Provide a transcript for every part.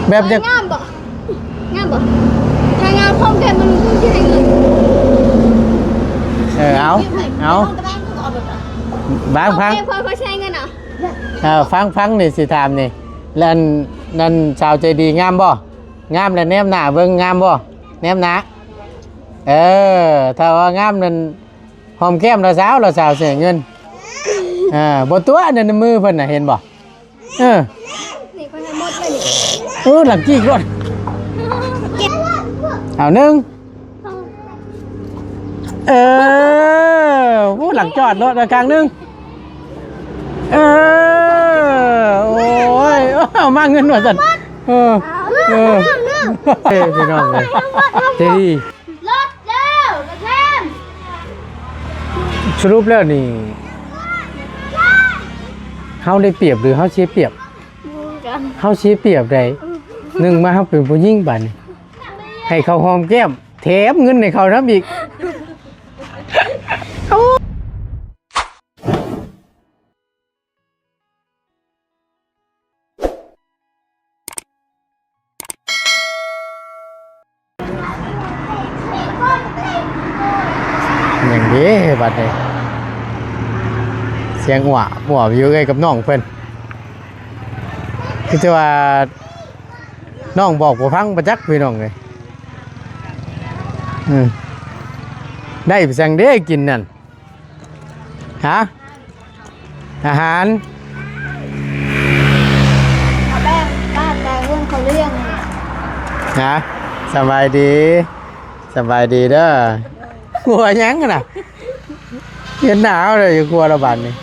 แบบจะงามบ่ถ้างามพร้อมกันมันคือสิให้เงินเอาบางพังพอใช้เงินฟังนี่สิถามนี่แล้วนั่นชาวใจดีงามบ่งามแล้วแนมหน้าเบิ่งงามบ่แนมหน้าถ้าว่างามนั่นหอมแก้มเราสาวเสียเงินบ่ตัวนั่นในมือเพิ่นน่ะเห็นบ่นี่คนให้หมดเลยนี่หลังกี้รถเอาหนึ่งหลังจอดรถกลางหนึ่งโอ้ยเอามาเงินหน่อยสันพี่น้องเลยเจ๊ดีรถเร็วกระเทมสรุปแล้วนี่เฮาได้เปรียบหรือเฮาเสียเปรียบเฮาเสียเปรียบใดหนึ่งมาเฮาเป็นผู้หญิงบัดนี้ให้เขาหอมแก้มแถมเงินให้เขานำอีกอย่างนี้บัดนี้เสียงหวะอยู่ใกล้กับน้องเพิ่นคือว่าน้องบอกบ่ฟังบ่จักพี่น้องเลยได้ไปสั่งเด้กินนั่นฮะอาหารเอาแป้งบ้านแต่เรื่องเขาเรื่องนะสบายดีเด้อกลัวยังกันน่ะเห็นหนาวเลยกลัวระบาดนี่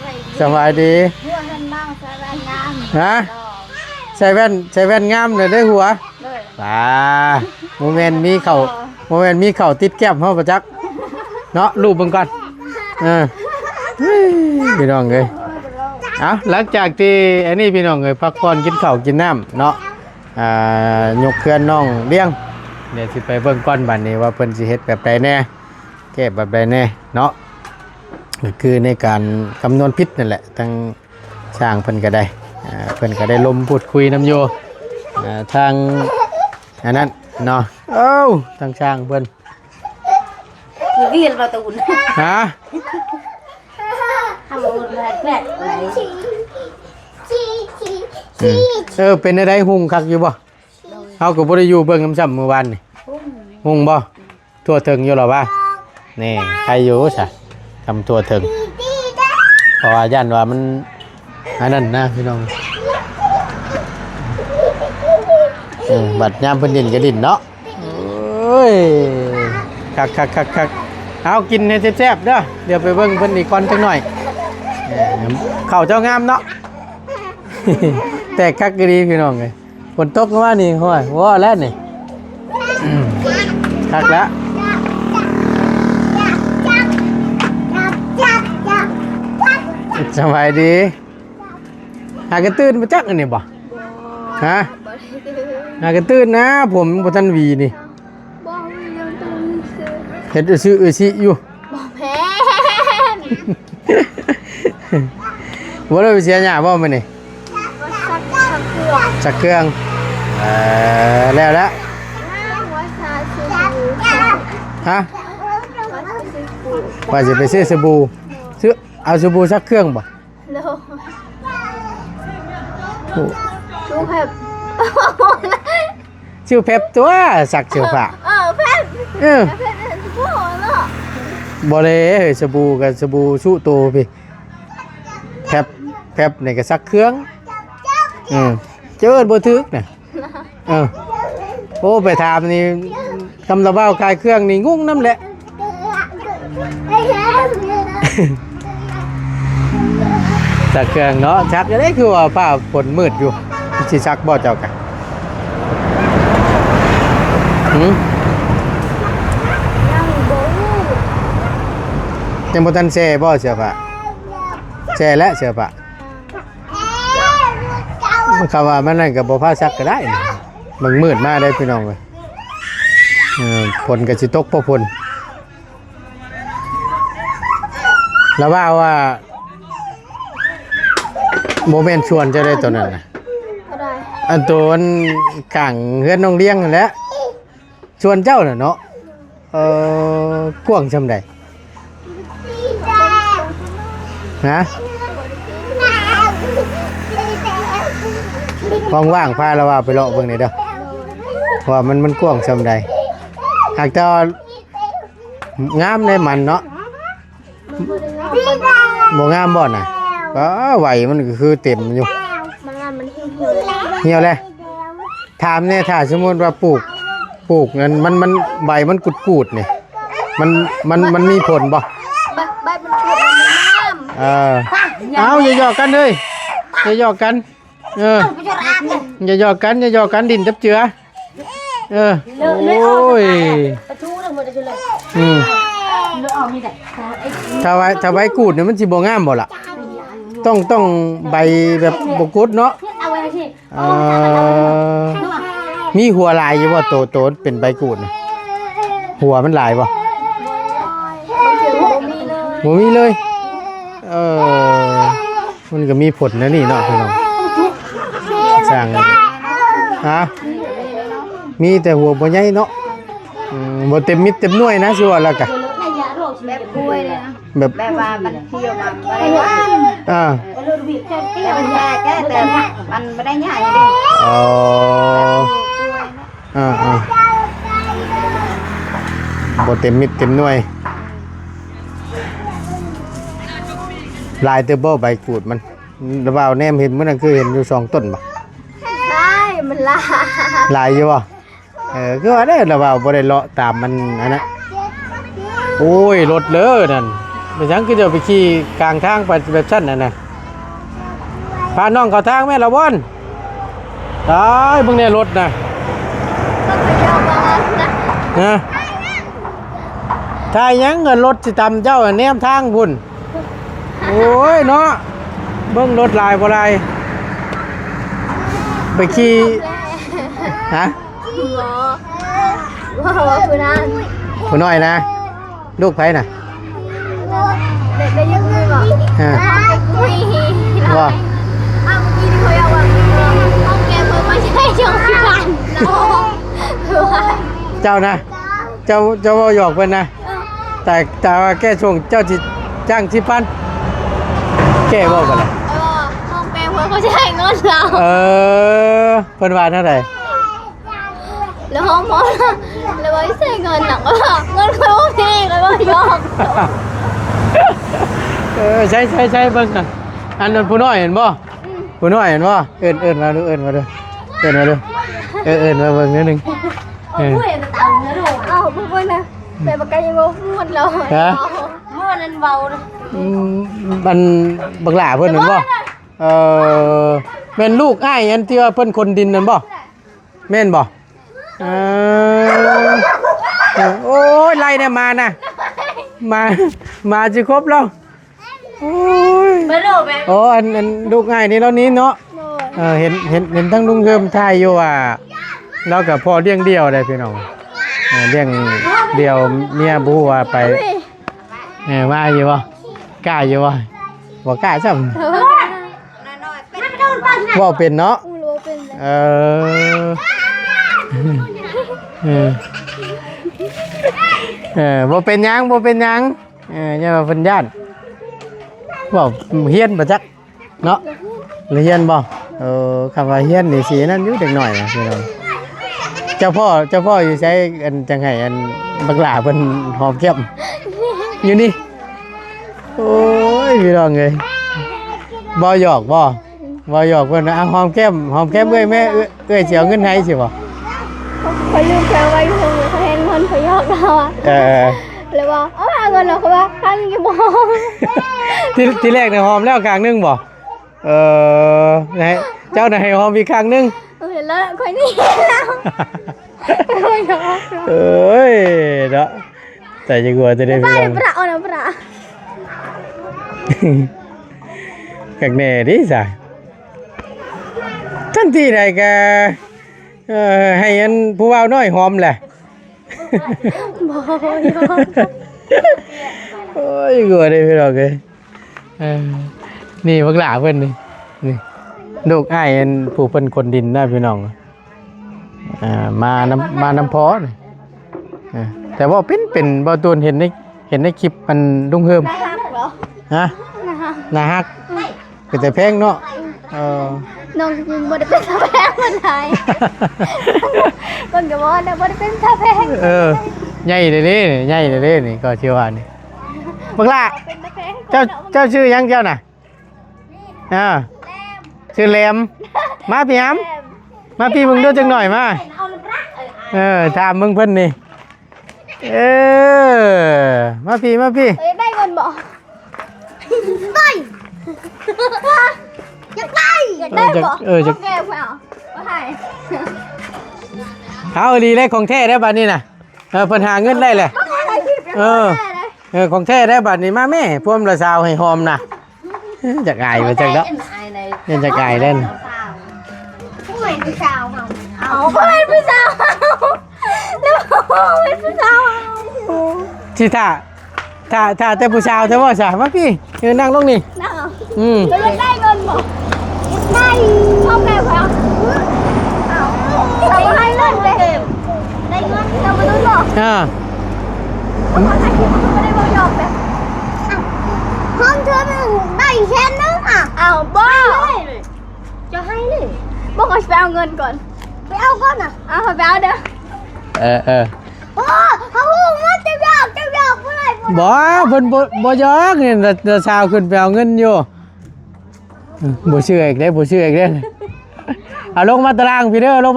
สบายดีหัวท่านบ้างใส่แว่นงามฮะใส่แว่นงามเลยได้หัวป่าโมเมนต์มีเข่าติดแก้มเฮาประจักเนาะรูปเบิ่งก่อนพี่น้องเอ้ยหลังจากที่อันนี้พี่น้องเอ้ยพักผ่อนกินข้าวกินน้ำเนาะยกเคลื่อนน้องเลี้ยงเดี๋ยวสิไปเบิ่งก่อนบัดนี้ว่าเพิ่นสิเฮ็ดแบบใดแน่แก้แบบใดแน่เนาะคือในการคำนวณพิษนั่นแหละทั้งช่างเพิ่นก็ได้เพิ่นก็ได้ลมพูดคุยน้ำโยทางอันนั้นเนาะทางช่างเพิ่นมีวิ่งประตูนฮะทำบุญแปลกอะไรเป็นอะไรหุ่งคักอยู่บ่เขาก็บ่ได้อยู่เบิ่งน้ำซ้ำเมื่อวานนี่หุ่งบ่ทั่วถึงอยู่หรอวะนี่ใครอยู่ซะทำทั่วถึงเพราะว่าย่านว่ามันอันนั้นนะพี่น้องบัดยามเพิ่นดินก็ดินเนาะคักเอากินให้แซ่บๆเด้อเดี๋ยวไปเบิ่งเพิ่นอีกก่อนจังหน่อยข้าวเจ้างามเนาะแต่คักก็ดีพี่น้องเอ้ยฝนตกมานี่ห้อยว้าแล้วนี่คักแล้วสบายดีหากระตื้นมาจักอันนี้บ่ฮะหากระตื้นนะผมบ่ทันวีนี่เฮ็ดซื้อสิอยู่บ่แพ้บ่ได้เสียหยังบ่มื้อนี้สักเครื่องแล้วฮะว่าจะไปซื้อสบู่เอาสบู่สักเครื่องบ่ชูเพบชื่อเพบตัวสักเสื้อผ้าเพบผู้เนาะบ่เลยสบู่กับสบู่ชูโตพี่เพบนี่ก็สักเครื่องเจอบ่ถึกน่ะโอ้ไปถามนี่คำระเบ้าคลายเครื่องนี่งุ้งน้ำแหละสักเครื่องเนาะชักจะได้คือว่าผ้าฝนมืดอยู่สิชักบ่เจ้ากันยังบ่ทันแช่บ่เสื้อผ้าแช่และเสื้อผ้ามันคำว่ามันนั่นกับบ่ผ้าซักก็ได้มันมืดมากได้พี่น้องเลยฝนกับสิตกพอฝนแล้วว่าโมเมนต์ชวนจะได้ตัวนั้นนะ อันตัวมันกลางเฮือนน้องเลี้ยงนั่นแหละชวนเจ้าน่ะเนาะกว้างซำใดนะว่างๆพาเราว่าไปเลาะเบิ่งหน่อยเด้อว่ามันกว้างซำใดหากแต่ว่างามในมันเนาะบ่งามบ่น่ะก็ไหวมันก็คือเต็มอยู่ มันงานมันเหี่ยว เหี่ยวเลยถามเนี่ยถ้าสมมุติว่าปลูกนั้นมันใบมันกุดๆนี่มันมีผลบ่ ใบมันปวดมันน้ำ เอาอย่าหยอกกันเลยอย่าหยอกกันอย่าหยอกกันอย่าหยอกกันดินจับเจือโอ้ยถ้าใบกูดเนี่ยมันสิบ่งามบ่ล่ะต้องใบแบบบ่กุดเนาะมีหัวลายอยู่บ่โตเป็นใบกูดน่ะหัวมันลายบ่บ่มีเลยมันก็มีผลนะนี่เนาะพี่น้องสร้างฮะมีแต่หัวบ่ใหญ่เนาะบ่เต็มมิดเต็มหน่วยนะสิว่าแล้วก็แบบกล้วยเลยนะ แบบ ว่ามันเที่ยวมาไม่ได้แต่มันยากแต่มันไม่ได้ง่ายเลย บ่เต็มมิดเต็มหน่วยลายเตอร์โบใบกูดมันระบ่าวแนมเห็นมันนั่นคือเห็นอยู่2ต้นบ่ ใช่มันลายอยู่บ่คือว่าได้ระบ่าวบ่ได้เลาะตามมันอันนั้นโอ้ยรถเลยนั่นไปจังคือจะไปขี่กลางทางไปแบบชั้นนั่นน่ะพาน้องเข้าทางแม่ละบ่อนตายเบิ่งเนี่ยรถน่ะถ้ายังเงินรถสิตำเจ้าแนมทางพุ่นโอ้ยเนาะเบิ่งรถลายบ่ลายไปขี่ฮะว่าคือนั่น ผู้น้อยนะลูกไผน่ะได้ยังไงบอกว่าเอาเมื่อกี้ที่เขาเอาห้องแกเพิ่งไม่ใช่ช่องที่ผ่านเจ้านะเจ้าบ่หยอกเพิ่นนะแต่ว่าแก้ช่วงเจ้าสิจ้าง10,000แก้บ่กันล่ะห้องแกเพิ่งเขาใช้เงินเราเพิ่นว่าเท่าใดแล้วห้องหมอแล้วว่าใช้เงินหนักว่าเงินเขาโอเคแล้วว่าหยอกใช่เบิ่งกันอันนั้นผู้น้อยเห็นบ่ผู้น้อยเห็นบ่เอิ้นมาดูเอิ้นมาดูเอิ้นมาดูเอิ้นมาเบิ่งนิดนึงพูดแต่ตังเนื้อถูกเอ้าพูดนะแต่ปากกายังพูดเราพูดนั่นเบาเลยมันบักหล่าเพิ่นเห็นบ่แม่นลูกอ้ายอันที่ว่าเพิ่นคนดินนั่นบ่แม่นบ่โอ้ยไล่เนี่ยมานะมาจะครบแล้วโอ้ยโอ้อันลูกง่ายนี่แล้วนี้เนาะเห็นทั้งลุงเฮิมทายอยู่ว่าแล้วกับพ่อเลี้ยงเดียวได้พี่น้องเลี้ยงเดียวเมียบูว่าไปว่าอยู่บ่กล้าอยู่บ่กล้าซ้ำว่าเป็นเนาะบ่เป็นหยังอย่ามาเพิ่นย่านบ่เฮียนบ่จักเนาะเฮียนบ่คำว่าเฮียนนี่สินั่นอยู่เด็กน้อยนะพี่น้องเจ้าพ่ออยู่ใช้อันจังไห้อันบักหลาเพิ่นหอมแก้มอยู่นี่โอ้ยพี่น้องเอ้ยบ่หยอกเพิ่นนะหอมแก้มเอ้ยแม่เอ้ยสิเอาเงินให้สิบ่เขาลืมแปลไว้ทุกคนเขาเห็นคนเขายอกเราเลยว่าเอาเงินเราเขาว่าข้างนึงจะมองที่แรกเนี่ยหอมแล้วข้างนึงบ่เจ้าน่ะให้หอมอีกข้างนึงเห็นแล้วคนนี้แล้วเอ้ยเนาะแต่จะกลัวจะได้พี่น้องประเอานะประกักแน่ดิจ้ะทันทีใดก็ให้อันผู้บ่าวน้อยหอมแหละบ่โอ้ยกลัวได้พี่น้องเอ้ยนี่บักหลาเพิ่นนี่ ลูกอ้ายอันผู้เพิ่นคนดินนะพี่น้องมาน้ำพอนี่แต่ว่าเป็นบ่ตูนเห็นในคลิปมันลุงเฮิม ได้ฮักเหรอ ฮะ นะคะ น่าฮักเป็นแต่แพงเนาะ น้องจริงบ่ได้เป็นตาแพงคนไทยคนก็บอกว่าบ่ได้เป็นตาแพง ใหญ่เลยนี่ใหญ่เลยนี่ก็เชื่อว่านี่บักล่ะ เป็นตาแพง เจ้าชื่อยังเจ้าน่ะชื่อแหลมมาพี่ฮัมมาพี่มึงดูจังหน่อยมาถามมึงเพิ่นนี่มาพี่ได้เงินบ่ได้อยากได้บ่จะแก้บ่เอาให้ เอาดีได้ของแท้ได้บัดนี้น่ะเพิ่นหาเงินได้แหละของแท้ได้บัดนี้มาแม่พวมละสาวให้หอมน่ะจักอายมาจังเนาะยังจักอายเล่น ผู้เป็นผู้สาวเอาผู้เป็นผู้สาวแล้วเป็นผู้สาว ที่ถ้าแต่ผู้สาวเธอว่าซะมาพี่นั่งลงนี่ นั่งแล้วได้เงินบ่ได้พ่อแม่เอาเราให้เงินเด้ได้เงินเรามาดูบ่ไม่ได้บอกยอมแบบห้องเธอมันได้แค่นึงเอาบ้าจะให้เลยบอกก่อนไปเอาเงินก่อนไปเอาก่อนเอาไปเอาเด้อโอ้เขามันจะยอกเมื่อไหร่เพิ่นบ่ยอกนี่ละสาวขึ้นไปเอาเงินอยู่บ่เชื่ออีกเด้เอาลงมาตารางพี่เด้อบ่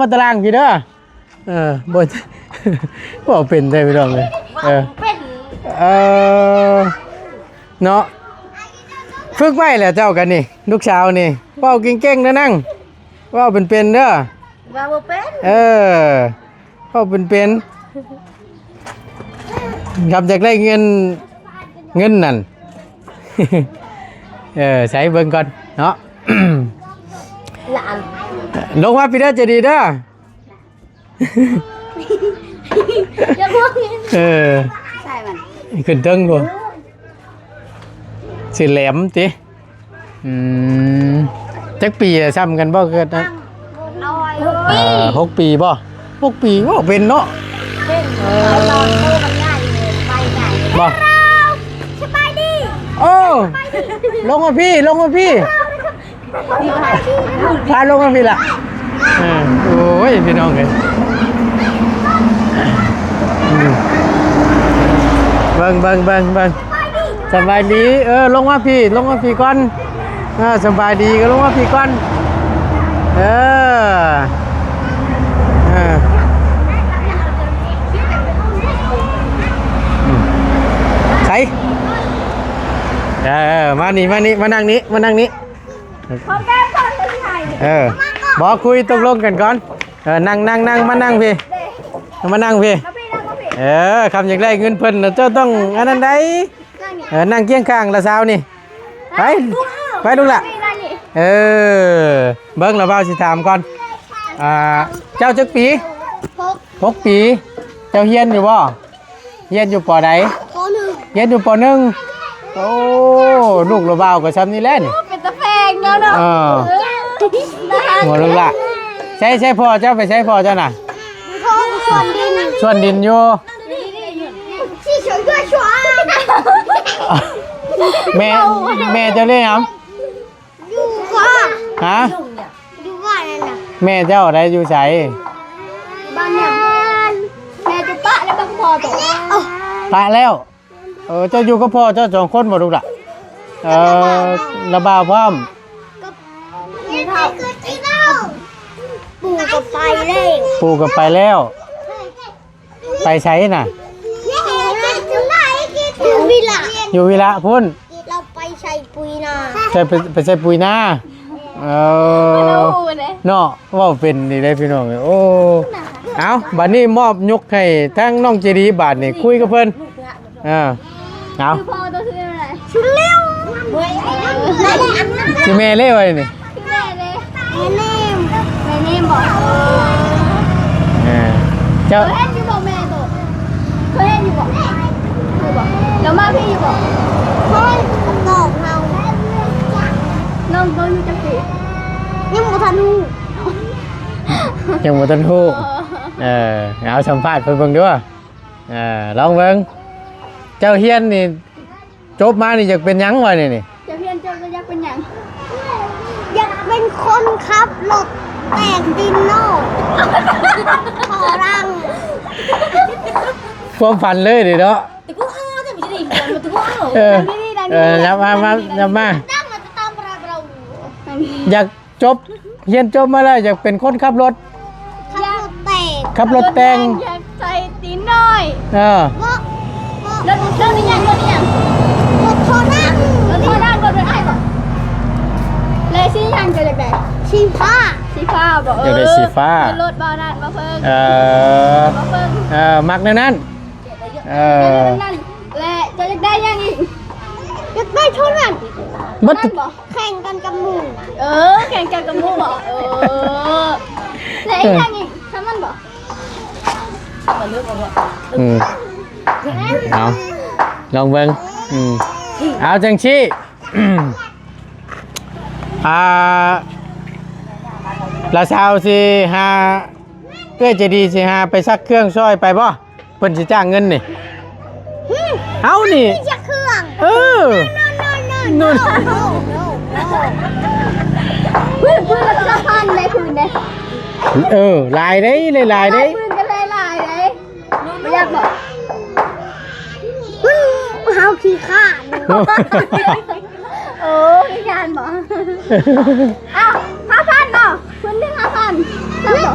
เป็นได้พี่น้องเลยเนาะฝึกไว้แหละเจ้ากันนี่ลูกสาวนี่เว้าเก่งๆนะนั่งเว้าเป็นเด้อว่าบ่เป็นเว้าเป็นครับอยากได้เงินนั่นใช้เบิ่งก่อนเนาะหลาน ลงมาพี่เด้อจะดีเด้ออย่าพวกนี้ใช่มันขึ้นเทิงบ่สิแหลมติจักปีซ้ำกันบ่เกิดนะ6 ปีบ่6 ปีบ่เป็นเนาะเป็นนอนโตกันง่ายเลยไปง่ายบ่สบายดีโอ้ลงมาพี่พาลงมาพี่ล่ะโอ้ยพี่น้องเอ้ยเบิ่งสบายดีลงมาพี่ก่อนสบายดีก็ลงมาพี่ก่อนใส่มานี่มานั่งนี้พร้อมแก้ก่อนเลยไทยบอกคุยตกลงกันก่อนนั่งมานั่งพี่มานั่งพี่คำอยากได้เงินเพิ่นเจ้าต้องอันนั้นได้นั่งเคียงข้างละสาวนี่ไปลูกละเบิ้งละเบาสิถามก่อนเจ้าจักปี6 ปีเจ้าเฮียนอยู่บ่เฮียนอยู่ป.ใดเฮียนอยู่ป.1โอ้ลูกละเบาก็ซ้ำนี่แหละนี่เป็นตะแพงเนาะหัวลูกละใช่พ่อเจ้าไปใช้พ่อเจ้าน่ะส่วนดินอยู่แม่เจ้าเล่นครับฮะแม่เจ้าอะไรอยู่ใส่บ้านเนี่ยแม่จะปะแล้วก็พอตัวปะแล้วเจ้าอยู่ก็พ่อเจ้า2 คนบ่ลูกล่ะระบาพร้อมปู่กับไปแล้วไปใช้น่ะอยู่วิละพุ่นเราไปใส่ปุ๋ยนาไปใส่ปุ๋ยนาเนาะว่าเป็นนี่ได้พี่น้องโอ้เอาบัดนี้มอบยกให้ทั้งน้องเจดีบาทนี่คุยกับเพิ่นเอาพ่อตัวชื่ออะไรชื่อเลี้ยวชื่อแม่เลี้ยวอะไรนี่แม่เนมบอกเจ้าเห็นอยู่บอกแม่ตัวเห็นอยู่บอกแล้วมาพี่อยู่บอกน้องตัวอยู่จังสิ ยังบ่ทันฮู้ ยังบ่ทันฮู้เอาสัมภาษณ์เพิ่นเบิ่งด้วยลองเบิ่งเจ้าเฮียนนี่จบมานี่อยากเป็นหยังวะนี่ จะเพียนเจ้าก็อยากเป็นหยังอยากเป็นคนขับรถแต่งดินโน่ขอรัง ความฝันเลยดิเนาะ แต่กูอ้าแต่ไม่ใช่ดิมันตัวอ้า นับมาตั้งมันจะตามเรา อยากจบเฮียนจบมาแล้วอยากเป็นคนขับรถ ขับรถแต่ง ขับรถแต่ง อยากใส่ตีนน้อย เออ รถนี่ยังรถโทนั่งรถไอ้บ่เลยสียังจะอยากได้สีฟ้าบ่ อยากได้สีฟ้าร ถบ่อนั่นมาเพิ่ง อ มาเพิ่ง มักในนั้นนั่นและจะอยากได้ยังอีกอยากได้โทนั่น บัด แข่งกันกับหมูแข่งกันกับหมูบ่และยังอีกทำมันบ่ เอาลองเบิ่งเอาจังชี้ละสาวสิหาเพื่อจะดีสิหาไปซักเครื่องช่อยไปบ่เพิ่นสิจ้างเงินนี่เอานี่ จะเครื่อง นู่น พื้นละ3,000ได้พื้นได้ ลายได้เลยลายได้ พื้นก็เลยลายได้ไม่อยากบอกเฮาขี้ข้านขี้ข้านบ่อ้าว5,000เนาะพื้นนึง5,000แล้วบ่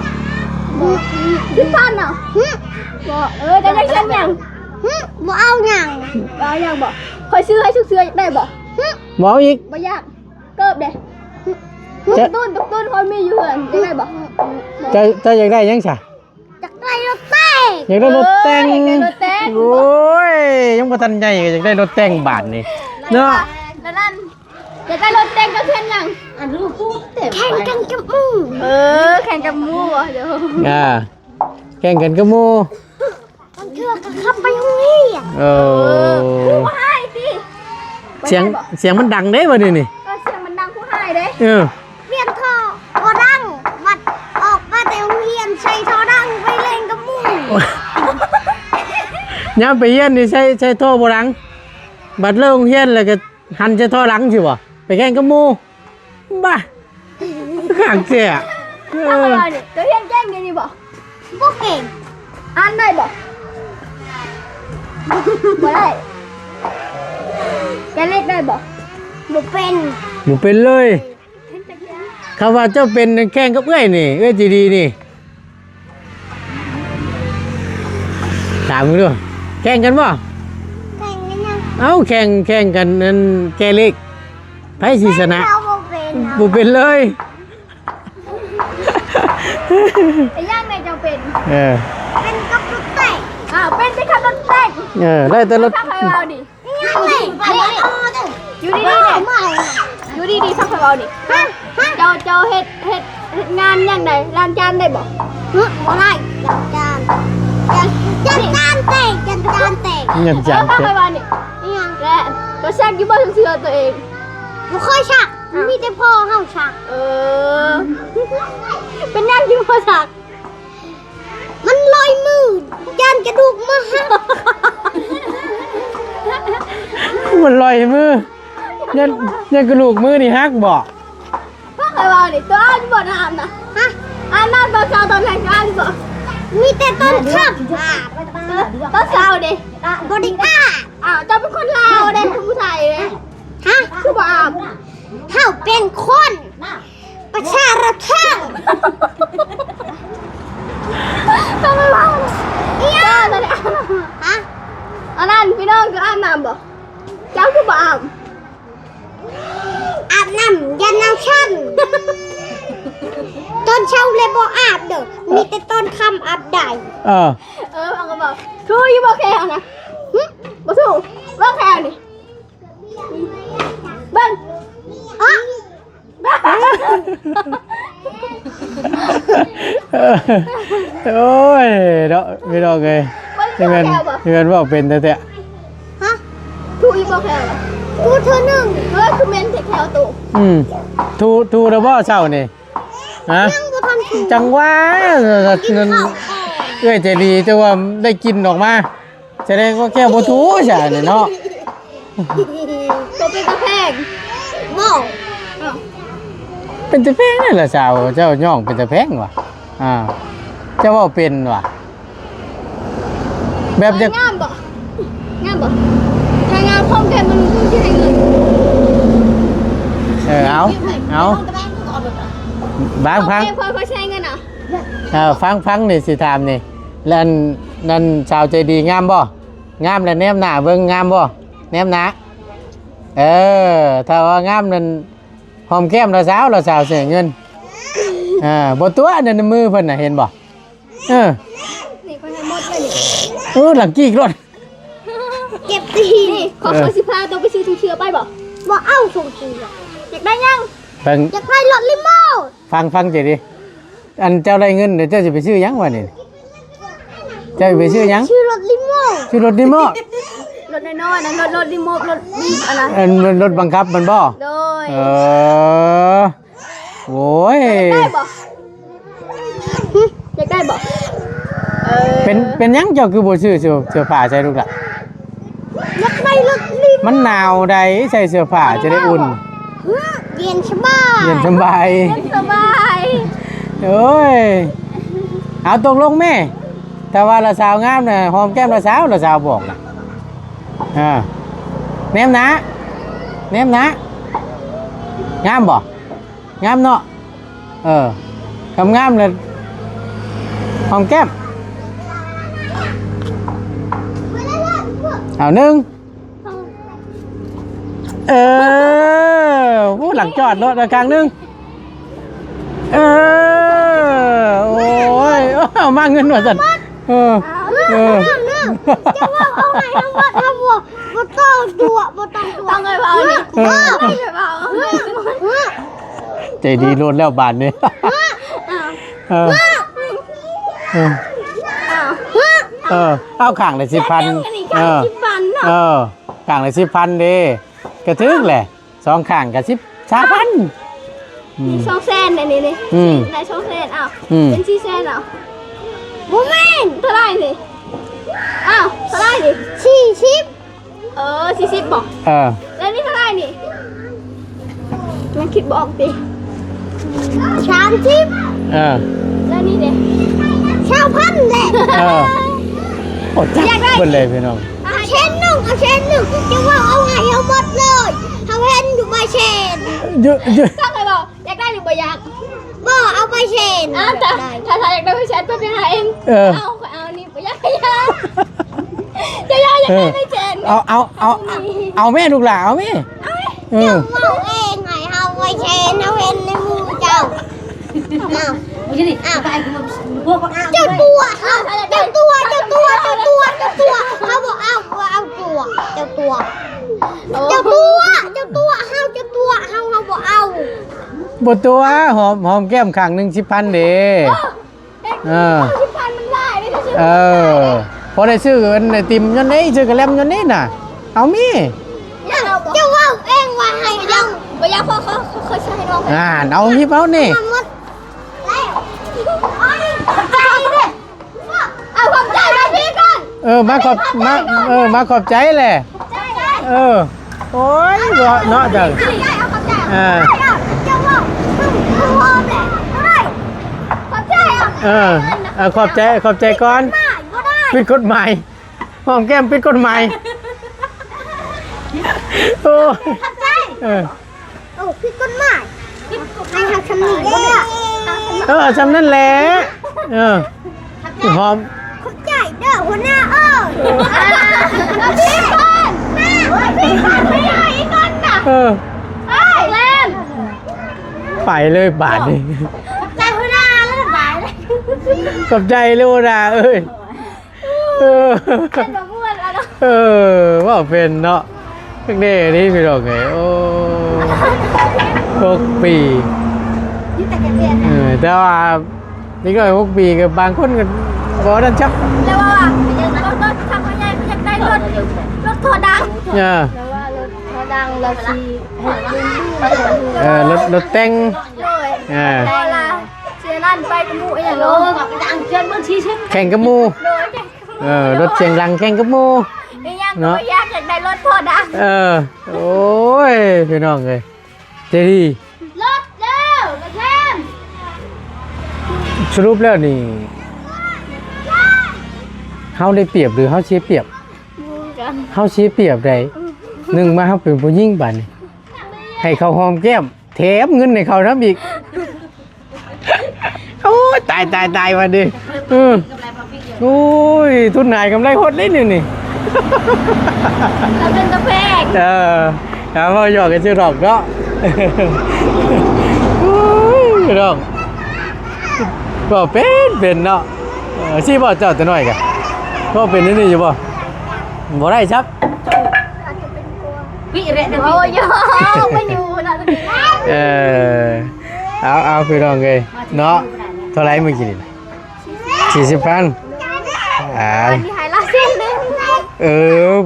10,000เนาะบ่จะได้เช่นหยังบ่เอาหยังบ่เอาหยังบ่คอยซื้อให้ซื้อได้บ่ หมออีก บ่ยากเกิบเด้ตุ้นคอยมีอยู่เหือนได้บ่ จะอยากได้ยังฉะ อยากได้รถแต่ง อยากได้รถแต่ง อยากได้รถแต่ง โอ้ยยังบ่ทันใหญ่ก็อยากได้รถแต่งบาทนี่เนาะ แล้วนั่นอยากได้รถแต่งก็แข่งยัง อันรู้กูแต่ แข่งกันกับหมูแข่งกับหมูอ่ะเดี๋ยว แข่งกันกับหมู่ มันเถื่อกันขับไปห้องนี่อ่ะผู้ให้สิ เสียงมันดังเด้บ่นี่นี่ เสียงมันดังผู้ให้เด้ เวียนท่อพอดังวัดออกมาแต่โรงเรียนใช้ท่อดังไปเล่นกับหมู ยามไปเฮียนนี่ใช้ท่อบ่ดังบัดเลิกเฮียนแล้วก็หันใช้ท่อหลังสิบ่ไปแข่งกับหมู่บ้าข้างเสีย ทำอะไรเนี่ยตัวเฮียนแกล้งเดี๋ยวนี้บ่บ่เก่งอ่านได้บ่บ่ได้แกเล็กได้บ่บ่เป็น บ่เป็นเลยคำว่าเจ้าเป็นแข่งกับเอ้ยนี่เอ้ยจีดีนี่ถามมึงดูแข่งกันบ่ แข่งกันยัง เอ้าแข่งกันนั่นแกเล็กไผสิชนะ เราบ่เป็น บ่เป็นเลย ไอ้ย่างในเจ้าเป็น เป็นกับรถเตะเป็นไปขับรถเตะ ได้แต่รถ พักไฟวาวดิอยู่ดีๆเนี่ยอยู่ดีๆพักไฟวาวดิเจ้าเฮ็ดงานยังไงล้างจานได้บ่บ่ได้ล้างจานเตะยังจัง พักไฟวาวนี่และก็ชักอยู่บ่เชื่อตัวเองบ่เคยชักมีแต่พ่อเฮาชักเป็นยังอยู่บ่ชักมันลอยมือจานกระดูกมาหัก มันลอยมือยังกระดูกมือนี่ฮักบ่ พักไฟวาวนี่ตัวอ้านบ่น้ำนะอ้านน้ำบ่เช้าตอนแรกอ้านบ่มีแต่ต้นข้ามต้นเช้าดิบ่ได้เจ้าเป็นคนลาวเด้เป็นผู้ไทยเด้คือบ่อาบเฮาเป็นคนประชารัฐทำไมวะอีหยังตอนนี้อันนั้นพี่น้องจะอาบน้ำบ่เจ้าคือบ่อาบน้ำยันน้ำชั้นตอนเช้าเลยบ่อาบเด้อมีแต่ตอนค่ำอาบได้ เอาก็บอกทูอยู่บ่แค่นะบ่ทูบ่แค่นี่เบิ่งโอ้ยเนาะพี่น้องเอ้ยเงินว่าเป็นแต่ ทูอยู่บ่แค่ทูเธอหนึ่งคือเมนแถวตู่ทูแล้วบ่เช้านี่ ฮะ ยังบ่ทันถึง จังหว่าเงินเอ้ยใจดีแต่ว่าได้กินออกมาแสดงว่าแค่บ่ถูกจ้ะนี่เนาะ ตัวเป็นกระแพงบ่ เป็นตะแพงนั่นล่ะสาวเจ้าย่องเป็นตะแพงว่ะเจ้าเว้าเป็นว่ะแบบจะ งามบ่งามบ่ถ้างามพร้อมแค่มันคงสิให้เงิน เอาบางพัง พอใช้เงินอ่ะ ฟังนี่สิถามนี่แล้วนั่นสาวใจดีงามบ่งามแล้วแนมหน้าเบิ่งงามบ่แนมหน้าถ้าว่างามนั่นหอมแก้มเราสาวเสียเงินบ่ตัวนั่นมือเพิ่นน่ะเห็นบ่นี่คนให้หมดเลยนี่ หลังกี้อีกรถ เก็บตีนี่ขอสิพาตัวไปซื้อถุงเชื้อไปบ่เอาถุงเชื้ออยากได้ยัง ฟัง อยากได้รถลิโม่ ฟังใจดีอันเจ้าได้เงินเดี๋ยวเจ้าจะไปซื้อหยังวะนี่เจ้าไปซื้อหยัง ชื่อรถลิโม่ ซื้อรถดิโม รถน้อยๆนะรถลิโม่รถบีบอะไร รถบังคับมันบ่ โดย โอ้ย ได้บ่อยากได้บ่เป็นหยังเจ้าคือบ่ซื้อเสื้อผ้าใส่ลูกล่ะ อยากได้รถลิโม่ มันหนาวใดใส่เสื้อผ้าจะได้อุ่น เย็นสบาย เย็นสบาย สบาย โอ้ยเอาตกลงแม่แต่ว่าละสาวงามน่ะหอมแก้มละสาวบอกน่ะแนมนะงามบ่งามเนาะคำงามเลยหอมแก้มเอาหนึ่งผู้หลังจอดรถกลางหนึ่งโอ้ยเอามาเงินหน่อยสันจะว่าเอาไงทั้งหมดทั้งหมดบ่ต้องตัวต้องไงเปล่าเนี่ยเปล่า ใจดีรถแล้วบาทนี่เอาข่างเลย10,000ข่างเลย10,000ดิกระทึกแหละ2ข่างกับ13,000ช่องแซนอันนี้นี่ในช่องแซนเป็นซีแซนบูแมนเท่าไรนี่เท่าไรนี่40บอกแล้วนี่เท่าไรนี่มันคิดบอกดิ30แล้วนี่เด้1,000เด้โอ้จักเพิ่นเลยพี่น้องเอาเชนหนึ่งจะว่าเอาไงเอาหมดเลยเอาเห็นอยู่ใบเชนตั้งเลยบอกอยากได้หรือบ่อยากบ่เอาใบเชนแต่ถ้าอยากได้ใบเชนก็ไปหาเองเอานี่บ่อยากจะอยากได้ใบเชนเอาแม่ลูกหล่ะเอาแม่เจ้าบอกเองไงเอาใบเชนเอาเห็นในมือเจ้าเจ้าตัวเขาบอกเอาตัวเจ้าตัวเขาบอกเอาบตัวหอมแก้มข้างหนึ่ง10,000เด้10,000มันได้ไม่ใช่พอได้ซื้อกันไอติมย้อนนี้ซื้อกระแลมย้อนนี้น่ะเอามีเจ้าว่าเองว่าให้ยังบ่อยากเขาใช้น้องเอาฮิปเอานี่เอาขอบใจมาพี่ก่อนมาขอบใจแหละโอ้ยเนาะจังเจ้าว่าพร้อมแหละได้ขอบใจขอบใจก่อนปิดกฎหมายหอมแก้มปิดกฎหมายโอ้ขอบใจปิดกฎหมายให้ทำชำนีก็ได้ชำนั่นแหละหอมขอบใจเด้อหัวหน้าพี่ก่อนไม่ได้อีกก่อนนะเล่นไปเลยบาทนี่ใจหัวหน้าแล้วบาทเลยขอบใจเลยหัวหน้าเอ้ยว่าเป็นเนาะเพิ่งได้นี่พี่ดอกไง6 ปีแต่ว่านี่ก็6 ปีกับบางคนก็บอกนั่นชักแล้วว่ารถทำยังไงอยากได้รถทอดังแล้วว่ารถทอดังเราขี่รถแต่งเลย ดี๋ยวนั่นไปกับหมู่อย่าง โล โล กับดังเชิญเบิ่งชี้ชิ แข่งกับหมู่ โดย รถเชียงรังแข่งกับหมู่ ยังก็อยากได้รถพอดัง โอ้ยพี่น้องเอ้ยเจดี รถเร็วกระเทม สรุปแล้วนี่เฮาได้เปรียบหรือเฮาเสียเปรียบ กัน เฮาเสียเปรียบใดหนึ่งมาเฮาเป็นผู้หญิงบัดนี้ให้เขาหอมแก้มแถมเงินให้เขานํอีกโอ้ยตายวันดิโอ้ยทุนนายกำไรหดเลยนี่ เราเป็นตะแพง แล้วพอหยอกกันชื่อดอกเนาะโอ้ยดอกก็เป็นเนาะชี้บ่เจ้าตัวน้อยกะก็เป็นนี่อยู่บ่บ่ได้ครับ วิเรน โอ้ยไม่อยู่นะ เอาพี่น้องเลยเนาะเท่าไรเมื่อกี้นี่40,000มีหายละเส้นนึง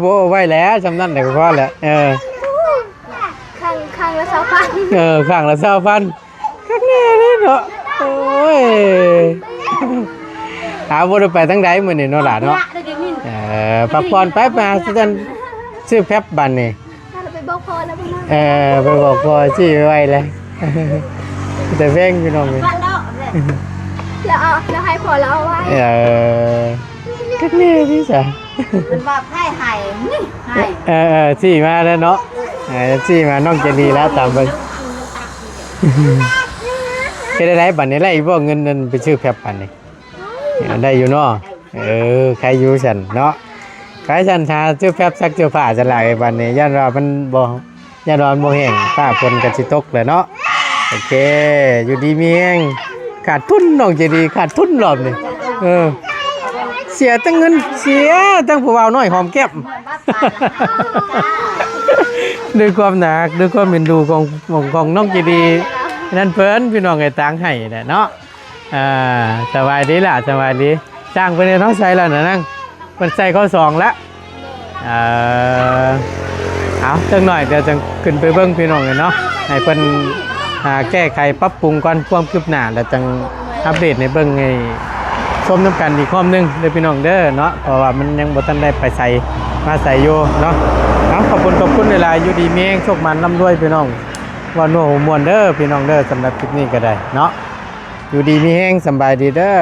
บ่ไว้แล้วจำนั้นแต่ก็พอแล้วข้างละ2,000 ข้างละ20,000คักแน่เลยเนาะโอ้ยบ่ได้ไปทั้งใดมื้อนี้เนาะล่ะเนาะพักผ่อนแป๊บมาสิท่านซื้อแป๊บบัดนี่ เราไปบอกพอแล้วพี่น้อง ไปบอกพ่อสิไว้เลยแต่แพงพี่น้องเลย แล้วให้พอแล้วเอาไว้ คักแน่ที่จ้ะ เป็นว่าให้หายนี่หาย สี่มาแล้วเนาะสี่มาน้องจะดีแล้วตามไปจะได้ไรบัตรนี้ไรพวกเงินนั่นไปซื้อแพบบัตรนี่ได้อยู่เนาะใครอยู่ฉันเนาะใครฉันทาซื้อแพบซักซื้อผ้าจะหลายบัตรนี้ย่านรอมันบ่ย่านรอนบ่แห้งผ้าฝนกันสิตกเลยเนาะโอเคอยู่ดีมีแห้งขาดทุนน้องจะดีขาดทุนรอบนี่เสียตั้งเงินเสียตั้งผู้บ่าวน้อยหอมแก้มด้วยความหนักด้วยความเป็นดูของน้องจีดีนั่นเพิ่นพี่น้องไอ้ตังให้แหละเนาะสบายดีล่ะสบายดีจ้างไปในน้องใส่แล้วนะนั่งมันใส่ข้อ2แล้วเอาจังหน่อยเดี๋ยวจะขึ้นไปเบิ่งพี่น้องเลยเนาะให้เพิ่นแก้ไขปรับปรุงก่อนความคืบหน้าแล้วจังอัปเดตในเบิ่งไงชมน้ำกันอีกข้อมนึงเด้อพี่น้องเด้อเนาะเพราะว่ามันยังบ่ทันได้ไปใส่มาใส่โยเนาะขอบคุณเวลาอยู่ดีมีแรงโชคมันร่ำรวยพี่น้องว่านัวหัวมวนเด้อพี่น้องเด้อสำหรับคลิปนี้ก็ได้เนาะอยู่ดีมีแรงสบายดีเด้อ